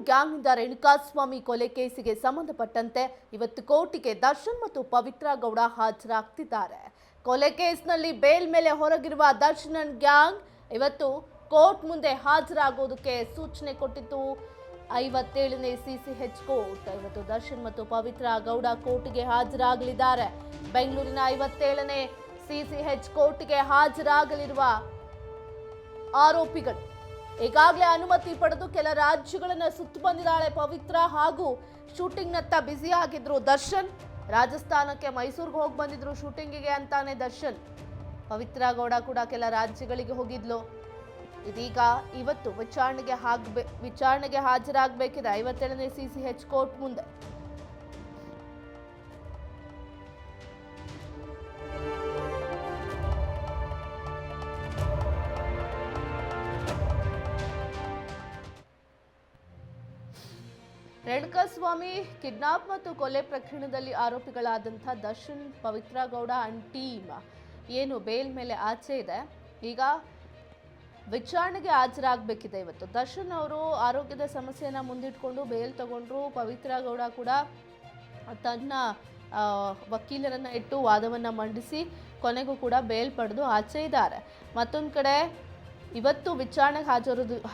ಗ್ಯಾಂಗ್ನಿಂದ ರೇಣುಕಾಸ್ವಾಮಿ ಕೊಲೆ ಕೇಸಿಗೆ ಸಂಬಂಧಪಟ್ಟಂತೆ ಇವತ್ತು ಕೋರ್ಟಿಗೆ ದರ್ಶನ್ ಮತ್ತು ಪವಿತ್ರ ಗೌಡ ಹಾಜರಾಗ್ತಿದ್ದಾರೆ. ಕೊಲೆ ಕೇಸ್ನಲ್ಲಿ ಬೇಲ್ ಮೇಲೆ ಹೊರಗಿರುವ ದರ್ಶನ್ ಗ್ಯಾಂಗ್ ಇವತ್ತು ಕೋರ್ಟ್ ಮುಂದೆ ಹಾಜರಾಗೋದಕ್ಕೆ ಸೂಚನೆ ಕೊಟ್ಟಿತ್ತು. 57ನೇ ಸಿಸಿಎಚ್ ಕೋರ್ಟ್ ಇವತ್ತು ದರ್ಶನ್ ಮತ್ತು ಪವಿತ್ರ ಗೌಡ ಕೋರ್ಟ್ಗೆ ಹಾಜರಾಗಲಿದ್ದಾರೆ. ಬೆಂಗಳೂರಿನ 57ನೇ ಸಿಸಿಎಚ್ ಕೋರ್ಟ್ಗೆ ಹಾಜರಾಗಲಿರುವ ಆರೋಪಿಗಳು ಈಗಾಗಲೇ ಅನುಮತಿ ಪಡೆದು ಕೆಲ ರಾಜ್ಯಗಳನ್ನ ಸುತ್ತು ಬಂದಿದ್ದಾಳೆ ಪವಿತ್ರ. ಹಾಗೂ ಶೂಟಿಂಗ್ನತ್ತ ಬ್ಯುಸಿ ಆಗಿದ್ರು ದರ್ಶನ್. ರಾಜಸ್ಥಾನಕ್ಕೆ ಮೈಸೂರಿಗೆ ಹೋಗಿ ಬಂದಿದ್ರು ಶೂಟಿಂಗಿಗೆ ಅಂತಾನೆ ದರ್ಶನ್. ಪವಿತ್ರ ಗೌಡ ಕೂಡ ಕೆಲ ರಾಜ್ಯಗಳಿಗೆ ಹೋಗಿದ್ಲು. ಇದೀಗ ಇವತ್ತು ವಿಚಾರಣೆಗೆ ಹಾಜರಾಗಬೇಕಿದೆ 57ನೇ ಸಿಸಿಎಚ್ ಕೋರ್ಟ್ ಮುಂದೆ. ರೇಣುಕಾಸ್ವಾಮಿ ಕಿಡ್ನಾಪ್ ಮತ್ತು ಕೊಲೆ ಪ್ರಕರಣದಲ್ಲಿ ಆರೋಪಿಗಳಾದಂಥ ದರ್ಶನ್, ಪವಿತ್ರ ಗೌಡ ಅಂಡ್ ಟೀಮ್ ಏನು ಬೇಲ್ ಮೇಲೆ ಆಚೆ ಇದೆ, ಈಗ ವಿಚಾರಣೆಗೆ ಹಾಜರಾಗಬೇಕಿದೆ. ಇವತ್ತು ದರ್ಶನ್ ಅವರು ಆರೋಗ್ಯದ ಸಮಸ್ಯೆಯನ್ನು ಮುಂದಿಟ್ಕೊಂಡು ಬೇಲ್ ತಗೊಂಡ್ರು. ಪವಿತ್ರ ಗೌಡ ಕೂಡ ತನ್ನ ವಕೀಲರನ್ನ ಇಟ್ಟು ವಾದವನ್ನು ಮಂಡಿಸಿ ಕೊನೆಗೂ ಕೂಡ ಬೇಲ್ ಪಡೆದು ಆಚೆ ಇದ್ದಾರೆ. ಮತ್ತೊಂದು ಕಡೆ ಇವತ್ತು ವಿಚಾರಣೆಗೆ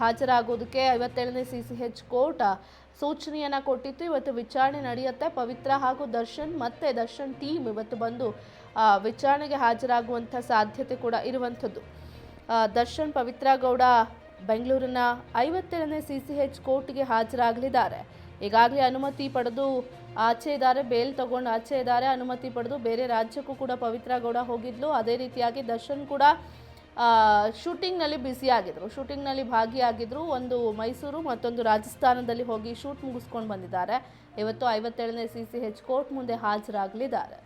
ಹಾಜರಾಗೋದಕ್ಕೆ 57ನೇ ಸಿಸಿಎಚ್ ಕೋರ್ಟ್ ಸೂಚನೆಯನ್ನು ಕೊಟ್ಟಿತ್ತು. ಇವತ್ತು ವಿಚಾರಣೆ ನಡೆಯುತ್ತೆ. ಪವಿತ್ರ ಹಾಗೂ ದರ್ಶನ್ ಮತ್ತೆ ದರ್ಶನ್ ಟೀಮ್ ಇವತ್ತು ಬಂದು ವಿಚಾರಣೆಗೆ ಹಾಜರಾಗುವಂಥ ಸಾಧ್ಯತೆ ಕೂಡ ಇರುವಂಥದ್ದು. ದರ್ಶನ್, ಪವಿತ್ರ ಗೌಡ ಬೆಂಗಳೂರಿನ 57ನೇ ಸಿಸಿಎಚ್ ಕೋರ್ಟ್ಗೆ ಹಾಜರಾಗಲಿದ್ದಾರೆ. ಈಗಾಗಲೇ ಅನುಮತಿ ಪಡೆದು ಆಚೆ ಇದ್ದಾರೆ, ಬೇಲ್ ತಗೊಂಡು ಆಚೆ ಇದ್ದಾರೆ. ಅನುಮತಿ ಪಡೆದು ಬೇರೆ ರಾಜ್ಯಕ್ಕೂ ಕೂಡ ಪವಿತ್ರ ಗೌಡ ಹೋಗಿದ್ಲು. ಅದೇ ರೀತಿಯಾಗಿ ದರ್ಶನ್ ಕೂಡ ಶೂಟಿಂಗ್ನಲ್ಲಿ ಬ್ಯುಸಿ ಆಗಿದ್ರು, ಶೂಟಿಂಗ್ನಲ್ಲಿ ಭಾಗಿಯಾಗಿದ್ರು. ಒಂದು ಮೈಸೂರು, ಮತ್ತೊಂದು ರಾಜಸ್ಥಾನದಲ್ಲಿ ಹೋಗಿ ಶೂಟ್ ಮುಗಿಸ್ಕೊಂಡು ಬಂದಿದ್ದಾರೆ. ಇವತ್ತು 57ನೇ ಸಿಸಿಎಚ್ ಕೋರ್ಟ್ ಮುಂದೆ ಹಾಜರಾಗಲಿದ್ದಾರೆ.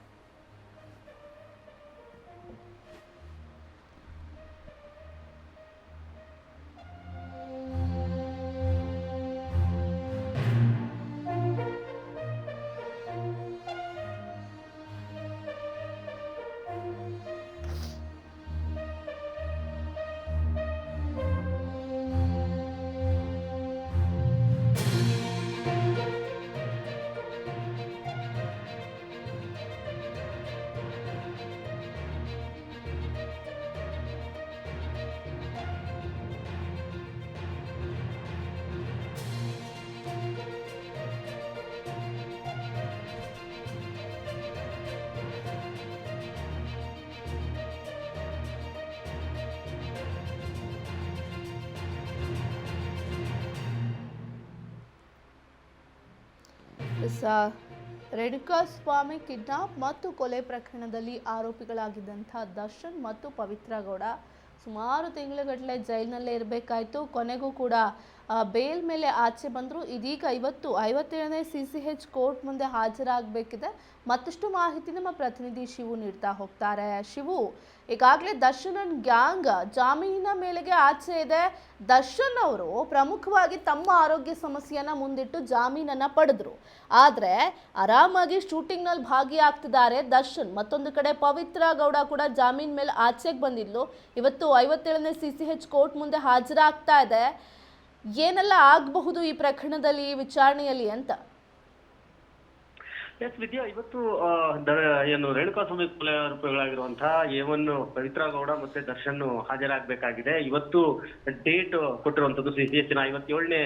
ರೇಣುಕಾಸ್ವಾಮಿ ಕಿಡ್ನಾಪ್ ಮತ್ತು ಕೊಲೆ ಪ್ರಕರಣದಲ್ಲಿ ಆರೋಪಿಗಳಾಗಿದ್ದಂಥ ದರ್ಶನ್ ಮತ್ತು ಪವಿತ್ರ ಗೌಡ ಸುಮಾರು ತಿಂಗಳುಗಟ್ಟಲೆ ಜೈಲಿನಲ್ಲೇ ಇರಬೇಕಾಯಿತು. ಕೊನೆಗೂ ಕೂಡ ಬೇಲ್ ಮೇಲೆ ಆಚೆ ಬಂದರು. ಇದೀಗ ಇವತ್ತು 57ನೇ ಸಿಸಿಎಚ್ ಕೋರ್ಟ್ ಮುಂದೆ ಹಾಜರಾಗಬೇಕಿದೆ. ಮತ್ತಷ್ಟು ಮಾಹಿತಿ ನಮ್ಮ ಪ್ರತಿನಿಧಿ ಶಿವು ನೀಡ್ತಾ ಹೋಗ್ತಾರೆ. ಶಿವು, ಈಗಾಗಲೇ ದರ್ಶನ್ ಅಂಡ್ ಗ್ಯಾಂಗ್ ಜಾಮೀನಿನ ಮೇಲೆಗೆ ಆಚೆ ಇದೆ. ದರ್ಶನ್ ಅವರು ಪ್ರಮುಖವಾಗಿ ತಮ್ಮ ಆರೋಗ್ಯ ಸಮಸ್ಯೆಯನ್ನ ಮುಂದಿಟ್ಟು ಜಾಮೀನನ್ನ ಪಡೆದ್ರು. ಆದರೆ ಆರಾಮಾಗಿ ಶೂಟಿಂಗ್ನಲ್ಲಿ ಭಾಗಿಯಾಗ್ತಿದ್ದಾರೆ ದರ್ಶನ್. ಮತ್ತೊಂದು ಕಡೆ ಪವಿತ್ರ ಗೌಡ ಕೂಡ ಜಾಮೀನ್ ಮೇಲೆ ಆಚೆಗೆ ಬಂದಿದ್ಲು. ಇವತ್ತು 57ನೇ ಸಿಸಿಎಚ್ ಕೋರ್ಟ್ ಮುಂದೆ ಹಾಜರಾಗ್ತಾ ಇದೆ. ಏನೆಲ್ಲ ಆಗಬಹುದು ಈ ಪ್ರಕರಣದಲ್ಲಿ, ವಿಚಾರಣೆಯಲ್ಲಿ ಅಂತ? ಎಸ್ ವಿದ್ಯಾ, ಇವತ್ತು ಏನು ರೇಣುಕಾಸ್ವಾಮಿ ಕೊಲೆ ಆರೋಪಿಗಳಾಗಿರುವಂತಹ A1 ಪವಿತ್ರ ಗೌಡ ಮತ್ತೆ ದರ್ಶನ್ ಹಾಜರಾಗಬೇಕಾಗಿದೆ. ಇವತ್ತು ಡೇಟ್ ಕೊಟ್ಟಿರುವಂತದ್ದು ಸಿಸಿಎಚ್ನ 57ನೇ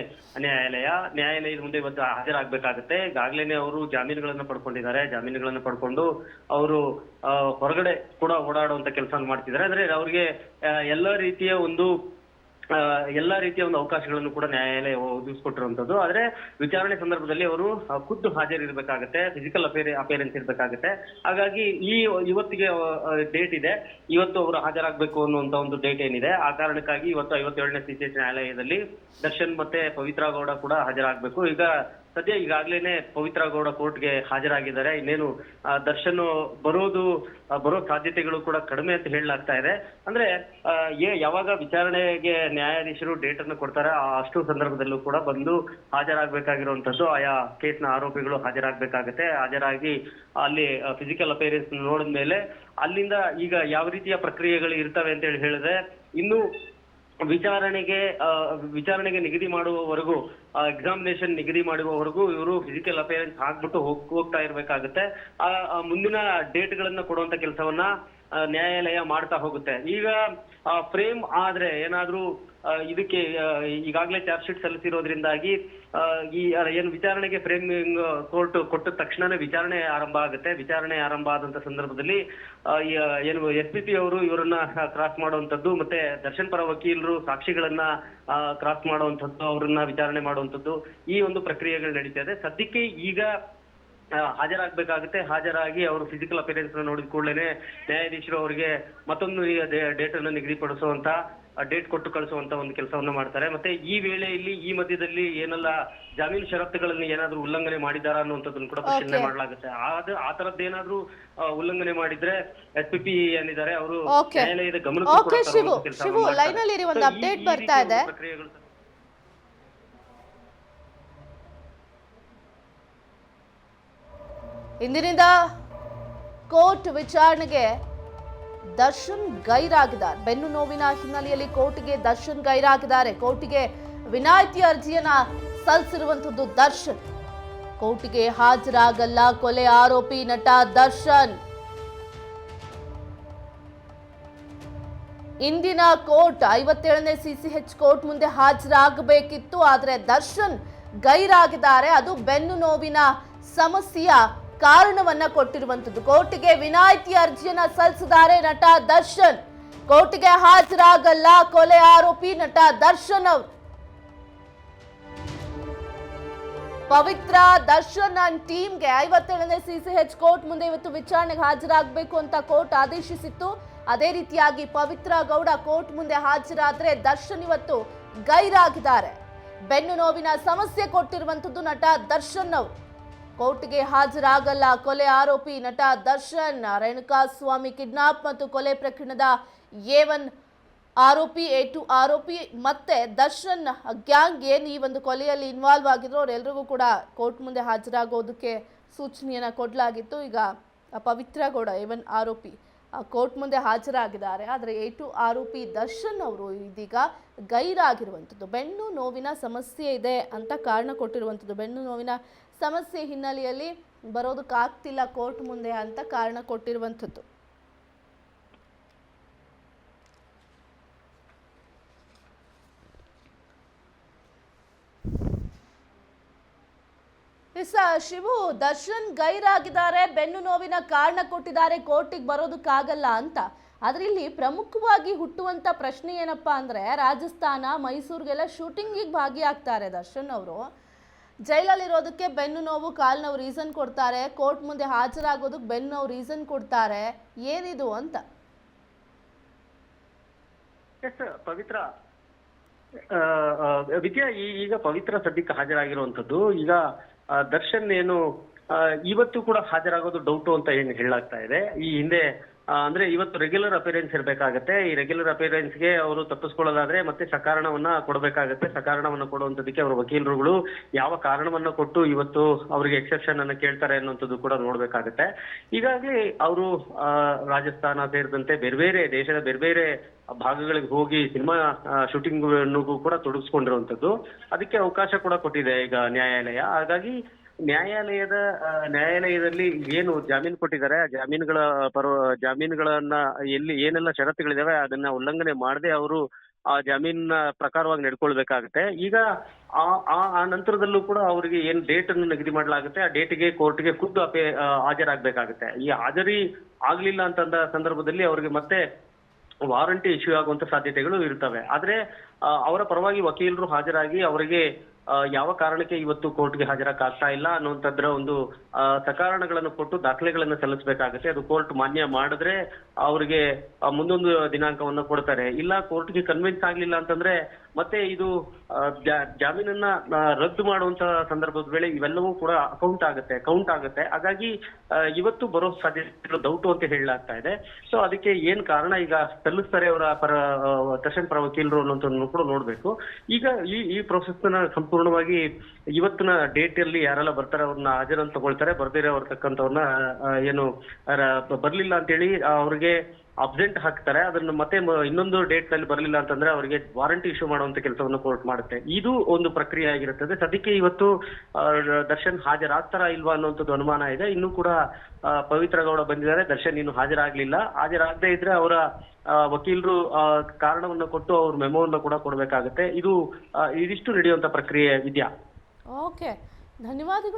ನ್ಯಾಯಾಲಯದ ಮುಂದೆ ಇವತ್ತು ಹಾಜರಾಗಬೇಕಾಗುತ್ತೆ. ಈಗಾಗಲೇ ಅವರು ಜಾಮೀನುಗಳನ್ನ ಪಡ್ಕೊಂಡಿದ್ದಾರೆ. ಜಾಮೀನುಗಳನ್ನ ಪಡ್ಕೊಂಡು ಅವರು ಹೊರಗಡೆ ಕೂಡ ಓಡಾಡುವಂತ ಕೆಲಸ ಮಾಡ್ತಿದ್ದಾರೆ. ಅಂದ್ರೆ ಅವ್ರಿಗೆ ಎಲ್ಲ ರೀತಿಯ ಒಂದು ಅವಕಾಶಗಳನ್ನು ಕೂಡ ನ್ಯಾಯಾಲಯ ಒದಗಿಸ್ಕೊಟ್ಟಿರುವಂತದ್ದು. ಆದ್ರೆ ವಿಚಾರಣೆ ಸಂದರ್ಭದಲ್ಲಿ ಅವರು ಖುದ್ದು ಹಾಜರಿರ್ಬೇಕಾಗತ್ತೆ, ಫಿಸಿಕಲ್ ಅಪಿಯರೆನ್ಸ್ ಇರ್ಬೇಕಾಗತ್ತೆ. ಹಾಗಾಗಿ ಇವತ್ತಿಗೆ ಡೇಟ್ ಇದೆ, ಇವತ್ತು ಅವರು ಹಾಜರಾಗಬೇಕು ಅನ್ನುವಂತ ಒಂದು ಡೇಟ್ ಏನಿದೆ, ಆ ಕಾರಣಕ್ಕಾಗಿ ಇವತ್ತು 57ನೇ ಸಿಸಿಎಚ್ ನ್ಯಾಯಾಲಯದಲ್ಲಿ ದರ್ಶನ್ ಮತ್ತೆ ಪವಿತ್ರ ಗೌಡ ಕೂಡ ಹಾಜರಾಗಬೇಕು. ಸದ್ಯ ಈಗಾಗ್ಲೇನೆ ಪವಿತ್ರ ಗೌಡ ಕೋರ್ಟ್ಗೆ ಹಾಜರಾಗಿದ್ದಾರೆ. ಇನ್ನೇನು ದರ್ಶನ್ ಬರೋ ಸಾಧ್ಯತೆಗಳು ಕೂಡ ಕಡಿಮೆ ಅಂತ ಹೇಳಲಾಗ್ತಾ ಇದೆ. ಅಂದ್ರೆ ಯಾವಾಗ ವಿಚಾರಣೆಗೆ ನ್ಯಾಯಾಧೀಶರು ಡೇಟ್ ಅನ್ನು ಕೊಡ್ತಾರೆ ಅಷ್ಟು ಸಂದರ್ಭದಲ್ಲೂ ಕೂಡ ಬಂದು ಹಾಜರಾಗಬೇಕಾಗಿರುವಂತದ್ದು. ಆಯಾ ಕೇಸ್ನ ಆರೋಪಿಗಳು ಹಾಜರಾಗಬೇಕಾಗತ್ತೆ. ಹಾಜರಾಗಿ ಅಲ್ಲಿ ಫಿಸಿಕಲ್ ಅಪೇರೆನ್ಸ್ ನೋಡಿದ ಮೇಲೆ ಅಲ್ಲಿಂದ ಈಗ ಯಾವ ರೀತಿಯ ಪ್ರಕ್ರಿಯೆಗಳು ಇರ್ತವೆ ಅಂತ ಹೇಳಿದ್ರೆ ಇನ್ನು ವಿಚಾರಣೆಗೆ ನಿಗದಿ ಮಾಡುವವರೆಗೂ, ಎಕ್ಸಾಮಿನೇಷನ್ ನಿಗದಿ ಮಾಡುವವರೆಗೂ ಇವರು ಫಿಸಿಕಲ್ ಅಪಿಯರೆನ್ಸ್ ಹಾಕ್ಬಿಟ್ಟು ಹೋಗ್ತಾ ಇರ್ಬೇಕಾಗುತ್ತೆ. ಮುಂದಿನ ಡೇಟ್ ಗಳನ್ನ ಕೊಡುವಂತ ಕೆಲಸವನ್ನ ನ್ಯಾಯಾಲಯ ಮಾಡ್ತಾ ಹೋಗುತ್ತೆ. ಈಗ ಫ್ರೇಮ್ ಆದ್ರೆ ಏನಾದ್ರೂ ಇದಕ್ಕೆ ಈಗಾಗಲೇ ಚಾರ್ಜ್ ಶೀಟ್ ಸಲ್ಲಿಸಿರೋದ್ರಿಂದಾಗಿ ಈ ಏನು ವಿಚಾರಣೆಗೆ ಫ್ರೇಮಿಂಗ್ ಕೋರ್ಟ್ ಕೊಟ್ಟ ತಕ್ಷಣನೇ ವಿಚಾರಣೆ ಆರಂಭ ಆಗುತ್ತೆ. ವಿಚಾರಣೆ ಆರಂಭ ಆದಂತ ಸಂದರ್ಭದಲ್ಲಿ ಏನು SPP ಅವರು ಇವರನ್ನ ಕ್ರಾಸ್ ಮಾಡುವಂತದ್ದು, ಮತ್ತೆ ದರ್ಶನ್ ಪರ ವಕೀಲರು ಸಾಕ್ಷಿಗಳನ್ನ ಕ್ರಾಸ್ ಮಾಡುವಂತದ್ದು, ಅವರನ್ನ ವಿಚಾರಣೆ ಮಾಡುವಂತದ್ದು, ಈ ಒಂದು ಪ್ರಕ್ರಿಯೆಗಳು ನಡೀತಾ ಇದೆ. ಸದ್ಯಕ್ಕೆ ಈಗ ಹಾಜರಾಗಬೇಕಾಗುತ್ತೆ. ಹಾಜರಾಗಿ ಅವರು ಫಿಸಿಕಲ್ ಅಪಿಯರೆನ್ಸ್ ನೋಡಿದ ಕೂಡಲೇ ನ್ಯಾಯಾಧೀಶರು ಅವರಿಗೆ ಮತ್ತೊಂದು ಡೇಟ್ ಅನ್ನು ನಿಗದಿಪಡಿಸುವಂತ, ಡೇಟ್ ಕೊಟ್ಟು ಕಳಿಸುವಂತ ಒಂದು ಕೆಲಸವನ್ನ ಮಾಡ್ತಾರೆ. ಮತ್ತೆ ಈ ವೇಳೆಯಲ್ಲಿ ಈ ಮಧ್ಯದಲ್ಲಿ ಏನೆಲ್ಲ ಜಾಮೀನು ಷರತ್ತುಗಳನ್ನು ಏನಾದ್ರೂ ಉಲ್ಲಂಘನೆ ಮಾಡಿದಾರ ಅನ್ನುವಂಥದ್ದನ್ನು ಕೂಡ ಪರಿಶೀಲನೆ ಮಾಡಲಾಗುತ್ತೆ. ಆ ತರದ್ದೇನಾದ್ರೂ ಉಲ್ಲಂಘನೆ ಮಾಡಿದ್ರೆ SPP ಏನಿದ್ದಾರೆ ಅವರು ನ್ಯಾಯಾಲಯದ ಗಮನಕ್ಕೆ ಪ್ರಕ್ರಿಯೆಗಳು. ಇಂದಿನಿಂದ ಕೋರ್ಟ್ ವಿಚಾರಣೆಗೆ ದರ್ಶನ್ ಗೈರಾಗಿದ್ದಾರೆ. ಬೆನ್ನು ನೋವಿನ ಹಿನ್ನೆಲೆಯಲ್ಲಿ ಕೋರ್ಟ್ಗೆ ದರ್ಶನ್ ಗೈರಾಗಿದ್ದಾರೆ. ಕೋರ್ಟ್ಗೆ ವಿನಾಯಿತಿ ಅರ್ಜಿಯನ್ನ ಸಲ್ಲಿಸಿರುವಂತದ್ದು ದರ್ಶನ್. ಕೋರ್ಟ್ಗೆ ಹಾಜರಾಗಲ್ಲ ಕೊಲೆ ಆರೋಪಿ ನಟ ದರ್ಶನ್. ಇಂದಿನ ಕೋರ್ಟ್ 57ನೇ CCH ಕೋರ್ಟ್ ಮುಂದೆ ಹಾಜರಾಗಬೇಕಿತ್ತು, ಆದ್ರೆ ದರ್ಶನ್ ಗೈರಾಗಿದ್ದಾರೆ. ಅದು ಬೆನ್ನು ನೋವಿನ ಸಮಸ್ಯೆಯ ಕಾರಣವನ್ನ ಕೊಟ್ಟಿರುವಂತದ್ದು. ಕೋರ್ಟ್ಗೆ ವಿನಾಯಿತಿ ಅರ್ಜಿಯನ್ನ ಸಲ್ಲಿಸಿದ್ದಾರೆ ನಟ ದರ್ಶನ್. ಕೋರ್ಟ್ಗೆ ಹಾಜರಾಗಲ್ಲ ಕೊಲೆ ಆರೋಪಿ ನಟ ದರ್ಶನ್ ಅವರು. ಪವಿತ್ರ ದರ್ಶನ್ ಅಂಡ್ ಟೀಮ್ಗೆ 57ನೇ CCH ಕೋರ್ಟ್ ಮುಂದೆ ಇವತ್ತು ವಿಚಾರಣೆಗೆ ಹಾಜರಾಗಬೇಕು ಅಂತ ಕೋರ್ಟ್ ಆದೇಶಿಸಿತ್ತು. ಅದೇ ರೀತಿಯಾಗಿ ಪವಿತ್ರ ಗೌಡ ಕೋರ್ಟ್ ಮುಂದೆ ಹಾಜರಾದ್ರೆ ದರ್ಶನ್ ಇವತ್ತು ಗೈರಾಗಿದ್ದಾರೆ. ಬೆನ್ನು ನೋವಿನ ಸಮಸ್ಯೆ ಕೊಟ್ಟಿರುವಂತದ್ದು ನಟ ದರ್ಶನ್ ಅವರು. ಕೋರ್ಟ್ಗೆ ಹಾಜರಾಗಲ್ಲ ಕೊಲೆ ಆರೋಪಿ ನಟ ದರ್ಶನ್. ರೇಣುಕಾಸ್ವಾಮಿ ಕಿಡ್ನಾಪ್ ಮತ್ತು ಕೊಲೆ ಪ್ರಕರಣದ A1 ಆರೋಪಿ, A2 ಆರೋಪಿ ಮತ್ತೆ ದರ್ಶನ್ ಗ್ಯಾಂಗ್ ಏನ್ ಈ ಒಂದು ಕೊಲೆಯಲ್ಲಿ ಇನ್ವಾಲ್ವ್ ಆಗಿದ್ರು ಅವರೆಲ್ಲರಿಗೂ ಕೂಡ ಕೋರ್ಟ್ ಮುಂದೆ ಹಾಜರಾಗೋದಕ್ಕೆ ಸೂಚನೆಯನ್ನ ಕೊಡಲಾಗಿತ್ತು. ಈಗ ಪವಿತ್ರ ಗೌಡ A1 ಆರೋಪಿ ಕೋರ್ಟ್ ಮುಂದೆ ಹಾಜರಾಗಿದ್ದಾರೆ. ಆದರೆ A2 ಆರೋಪಿ ದರ್ಶನ್ ಅವರು ಇದೀಗ ಗೈರಾಗಿರುವಂಥದ್ದು. ಬೆನ್ನು ನೋವಿನ ಸಮಸ್ಯೆ ಇದೆ ಅಂತ ಕಾರಣ ಕೊಟ್ಟಿರುವಂಥದ್ದು. ಬೆನ್ನು ನೋವಿನ ಸಮಸ್ಯೆ ಹಿನ್ನೆಲೆಯಲ್ಲಿ ಬರೋದಕ್ಕಾಗ್ತಿಲ್ಲ ಕೋರ್ಟ್ ಮುಂದೆ ಅಂತ ಕಾರಣ ಕೊಟ್ಟಿರುವಂಥದ್ದು. ಶಿವು, ದರ್ಶನ್ ಗೈರಾಗಿದ್ದಾರೆ, ಬೆನ್ನು ನೋವಿನ ಕಾರಣ ಕೊಟ್ಟಿದ್ದಾರೆ, ಕೋರ್ಟಿಗೆ ಬರೋದಕ್ಕಾಗಲ್ಲ ಅಂತ. ಆದ್ರೆ ಇಲ್ಲಿ ಪ್ರಮುಖವಾಗಿ ಹುಟ್ಟುವಂತ ಪ್ರಶ್ನೆ ಏನಪ್ಪಾ ಅಂದ್ರೆ, ರಾಜಸ್ಥಾನ ಮೈಸೂರಿಗೆಲ್ಲ ಶೂಟಿಂಗಿಗೆ ಭಾಗಿಯಾಗ್ತಾರೆ ದರ್ಶನ್ ಅವರು. ಜೈಲಲ್ಲಿರೋದಕ್ಕೆ ಬೆನ್ನು ನೋವು, ಕಾಲು ನೋವು ರೀಸನ್ ಕೊಡ್ತಾರೆ. ಕೋರ್ಟ್ ಮುಂದೆ ಹಾಜರಾಗೋದಕ್ಕೆ ಬೆನ್ನು ನೋವು ರೀಸನ್ ಕೊಡ್ತಾರೆ. ಏನಿದು ಅಂತ. ಪವಿತ್ರ ವಿದ್ಯಾ, ಈಗ ಪವಿತ್ರ ಸದ್ಯಕ್ಕೆ ಹಾಜರಾಗಿರುವಂತದ್ದು. ಈಗ ದರ್ಶನ್ ಏನು ಇವತ್ತು ಕೂಡ ಹಾಜರಾಗೋದು ಡೌಟು ಅಂತ ಏನು ಹೇಳಲಾಗ್ತಾ ಇದೆ. ಈ ಹಿಂದೆ ಅಂದ್ರೆ ಇವತ್ತು ರೆಗ್ಯುಲರ್ ಅಪಿಯರೆನ್ಸ್ ಇರಬೇಕಾಗತ್ತೆ. ಈ ರೆಗ್ಯುಲರ್ ಅಪಿಯರೆನ್ಸ್ಗೆ ಅವರು ತಪ್ಪಿಸ್ಕೊಳ್ಳೋದಾದ್ರೆ ಮತ್ತೆ ಸಕಾರಣವನ್ನ ಕೊಡಬೇಕಾಗತ್ತೆ. ಸಕಾರಣವನ್ನ ಕೊಡುವಂತದಕ್ಕೆ ಅವರ ವಕೀಲರುಗಳು ಯಾವ ಕಾರಣವನ್ನ ಕೊಟ್ಟು ಇವತ್ತು ಅವರಿಗೆ ಎಕ್ಸೆಪ್ಷನ್ ಅನ್ನ ಕೇಳ್ತಾರೆ ಅನ್ನುವಂಥದ್ದು ಕೂಡ ನೋಡ್ಬೇಕಾಗತ್ತೆ. ಈಗಾಗಲೇ ಅವರು ರಾಜಸ್ಥಾನ ಸೇರಿದಂತೆ ಬೇರೆ ಬೇರೆ ದೇಶದ ಬೇರೆ ಬೇರೆ ಭಾಗಗಳಿಗೆ ಹೋಗಿ ಸಿನಿಮಾ ಶೂಟಿಂಗ್ ಕೂಡ ತೊಡಗಿಸ್ಕೊಂಡಿರುವಂತದ್ದು. ಅದಕ್ಕೆ ಅವಕಾಶ ಕೂಡ ಕೊಟ್ಟಿದೆ ಈಗ ನ್ಯಾಯಾಲಯ. ಹಾಗಾಗಿ ನ್ಯಾಯಾಲಯದಲ್ಲಿ ಏನು ಜಾಮೀನು ಕೊಟ್ಟಿದ್ದಾರೆ, ಆ ಜಾಮೀನುಗಳನ್ನ ಏನೆಲ್ಲ ಷರತ್ತುಗಳಿದಾವೆ ಅದನ್ನ ಉಲ್ಲಂಘನೆ ಮಾಡದೆ ಅವರು ಆ ಜಾಮೀನಿನ ಪ್ರಕಾರವಾಗಿ ನಡ್ಕೊಳ್ಬೇಕಾಗತ್ತೆ. ಈಗ ಆ ನಂತರದಲ್ಲೂ ಕೂಡ ಅವರಿಗೆ ಏನ್ ಡೇಟ್ ಅನ್ನು ನಿಗದಿ ಮಾಡಲಾಗುತ್ತೆ, ಆ ಡೇಟ್ಗೆ ಕೋರ್ಟ್ಗೆ ಖುದ್ದು ಹಾಜರಾಗಬೇಕಾಗುತ್ತೆ. ಈ ಹಾಜರಿ ಆಗ್ಲಿಲ್ಲ ಅಂತಂದ ಸಂದರ್ಭದಲ್ಲಿ ಅವರಿಗೆ ಮತ್ತೆ ವಾರಂಟಿ ಇಶ್ಯೂ ಆಗುವಂತ ಸಾಧ್ಯತೆಗಳು ಇರ್ತವೆ. ಆದ್ರೆ ಅವರ ಪರವಾಗಿ ವಕೀಲರು ಹಾಜರಾಗಿ ಅವರಿಗೆ ಯಾವ ಕಾರಣಕ್ಕೆ ಇವತ್ತು ಕೋರ್ಟ್ಗೆ ಹಾಜರಾಗ್ತಾ ಇಲ್ಲ ಅನ್ನುವಂಥದ್ರ ಒಂದು ಸಕಾರಣಗಳನ್ನು ಕೊಟ್ಟು ದಾಖಲೆಗಳನ್ನು ಸಲ್ಲಿಸಬೇಕಾಗುತ್ತೆ. ಅದು ಕೋರ್ಟ್ ಮಾನ್ಯ ಮಾಡಿದ್ರೆ ಅವರಿಗೆ ಮುಂದೊಂದು ದಿನಾಂಕವನ್ನು ಕೊಡ್ತಾರೆ. ಇಲ್ಲ ಕೋರ್ಟ್ಗೆ ಕನ್ವಿನ್ಸ್ ಆಗ್ಲಿಲ್ಲ ಅಂತಂದ್ರೆ ಮತ್ತೆ ಇದು ಜಾಮೀನನ್ನ ರದ್ದು ಮಾಡುವಂತ ಸಂದರ್ಭದ ವೇಳೆ ಇವೆಲ್ಲವೂ ಕೂಡ ಕೌಂಟ್ ಆಗುತ್ತೆ. ಹಾಗಾಗಿ ಇವತ್ತು ಬರೋ ಸಾಧ್ಯತೆಗಳು ಡೌಟು ಅಂತ ಹೇಳಲಾಗ್ತಾ ಇದೆ. ಸೊ ಅದಕ್ಕೆ ಏನ್ ಕಾರಣ ಈಗ ಸಲ್ಲಿಸ್ತಾರೆ ಅವರ ದರ್ಶನ್ ಪರ ವಕೀಲರು ಅನ್ನೋದನ್ನು ಕೂಡ ನೋಡ್ಬೇಕು. ಈಗ ಈ ಪ್ರೊಸೆಸ್ ನ ಸಂಪೂರ್ಣವಾಗಿ ಇವತ್ತಿನ ಡೇಟ್ ಅಲ್ಲಿ ಯಾರೆಲ್ಲ ಬರ್ತಾರೆ ಅವ್ರನ್ನ ಹಾಜರನ್ನು ತಗೊಳ್ತಾರೆ. ಬರ್ದಿರೋ ಬರ್ತಕ್ಕಂಥವ್ರನ್ನ ಏನು ಬರ್ಲಿಲ್ಲ ಅಂತೇಳಿ ಅವ್ರಿಗೆ ಅಬ್ಸೆಂಟ್ ಹಾಕ್ತಾರೆ. ಅದನ್ನು ಮತ್ತೆ ಇನ್ನೊಂದು ಡೇಟ್ ನಲ್ಲಿ ಬರಲಿಲ್ಲ ಅಂತಂದ್ರೆ ಅವರಿಗೆ ವಾರಂಟಿ ಇಶ್ಯೂ ಮಾಡುವಂತ ಕೆಲಸವನ್ನು ಕೋರ್ಟ್ ಮಾಡುತ್ತೆ. ಇದು ಒಂದು ಪ್ರಕ್ರಿಯೆ ಆಗಿರುತ್ತದೆ. ಸದ್ಯಕ್ಕೆ ಇವತ್ತು ದರ್ಶನ್ ಹಾಜರಾಗ್ತಾರಾ ಇಲ್ವಾ ಅನ್ನುವಂಥದ್ದು ಅನುಮಾನ ಇದೆ. ಇನ್ನೂ ಕೂಡ ಪವಿತ್ರ ಗೌಡ ಬಂದಿದ್ದಾರೆ, ದರ್ಶನ್ ಇನ್ನು ಹಾಜರಾಗ್ಲಿಲ್ಲ. ಹಾಜರಾಗದೇ ಇದ್ರೆ ಅವರ ವಕೀಲರು ಕಾರಣವನ್ನು ಕೊಟ್ಟು ಅವ್ರ ಮೆಮೋವನ್ನು ಕೂಡ ಕೊಡಬೇಕಾಗುತ್ತೆ. ಇದಿಷ್ಟು ನಡೆಯುವಂತ ಪ್ರಕ್ರಿಯೆ ವಿದ್ಯಾ. ಓಕೆ, ಧನ್ಯವಾದಗಳು.